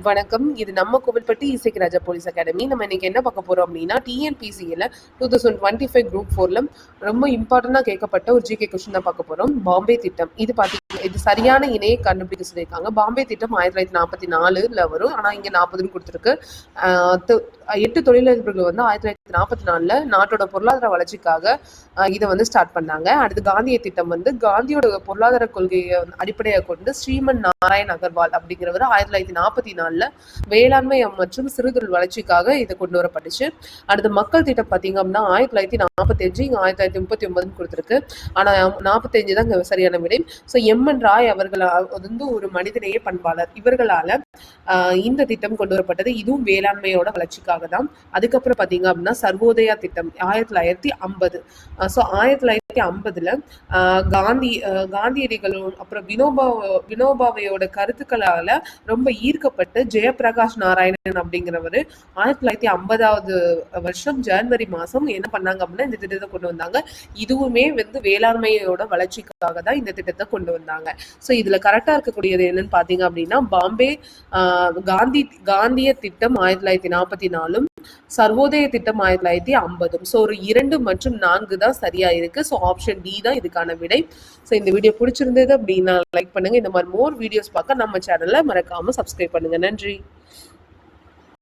வணக்கம். இது நம்ம கோவில்பட்டி இசைக்கு ராஜா போலீஸ் அகாடமி. நம்ம இன்னைக்கு என்ன பார்க்க போறோம் அப்படின்னா, டிஎன்பிசியில் 2025 குரூப் 4ல ரொம்ப இம்பார்ட்டண்டாக கேட்கப்பட்ட ஒரு ஜிகே கொஸ்டின் தான் பார்க்க போறோம். பாம்பே திட்டம் இது பார்த்தீங்கன்னா இது சரியான இணையை கண்டுபிடிக்க சொல்லியிருக்காங்க. பாம்பே திட்டம் 1944ல வரும், ஆனால் இங்கே 40ன்னு கொடுத்துருக்கு. 8 தொழிலதிபர்கள் வந்து 1944ல நாட்டோட பொருளாதார வளர்ச்சிக்காக இதை வந்து ஸ்டார்ட் பண்ணாங்க. அடுத்து காந்திய திட்டம் வந்து காந்தியோட பொருளாதார கொள்கையை அடிப்படையாக கொண்டு ஸ்ரீமன் நாராயண் அகர்வால் அப்படிங்கிறவர் 1944ல வேளாண்மை மற்றும் சிறுதொழில் வளர்ச்சிக்காக இதை கொண்டு வரப்பட்டுச்சு. அடுத்து மக்கள் திட்டம் பார்த்தீங்க அப்படின்னா 1945, இங்கே 1939 கொடுத்துருக்கு. ஆனால் 45 தான் இங்கே சரியான விடை. ஸோ எம்என் ராய் அவர்கள் வந்து ஒரு மனிதநேய பண்பாளர், இவர்களால் இந்த திட்டம் கொண்டு வரப்பட்டது. இதுவும் வேளாண்மையோட வளர்ச்சிக்காக தான். அதுக்கப்புறம் பார்த்தீங்க அப்படின்னா சர்வோதயா திட்டம் 1950. ஸோ 1950ல காந்தியடிகளும் அப்புறம் வினோபாவையோட கருத்துக்களால ரொம்ப ஈர்க்கப்பட்டு ஜெயபிரகாஷ் நாராயணன் அப்படிங்கிறவர் 1950வது வருஷம் ஜனவரி மாதம் என்ன பண்ணாங்க அப்படின்னா இந்த திட்டத்தை கொண்டு வந்தாங்க. இதுவுமே வந்து வேளாண்மையோட வளர்ச்சிக்காக தான் இந்த திட்டத்தை கொண்டு வந்தாங்க. ஸோ இதுல கரெக்டா இருக்கக்கூடியது என்னன்னு பாத்தீங்க அப்படின்னா பாம்பே காந்திய திட்டம் 1944, சர்வோதய திட்டம் 1950. ஸோ ஒரு 2 மற்றும் 4 தான் சரியா இருக்கு. ஸோ ஆப்ஷன் டி தான் இதுக்கான விடை. ஸோ இந்த வீடியோ பிடிச்சிருந்தது அப்படின்னா லைக் பண்ணுங்க. இந்த மாதிரி மோர் வீடியோஸ் பார்க்க நம்ம சேனலை மறக்காம சப்ஸ்கிரைப் பண்ணுங்க. நன்றி.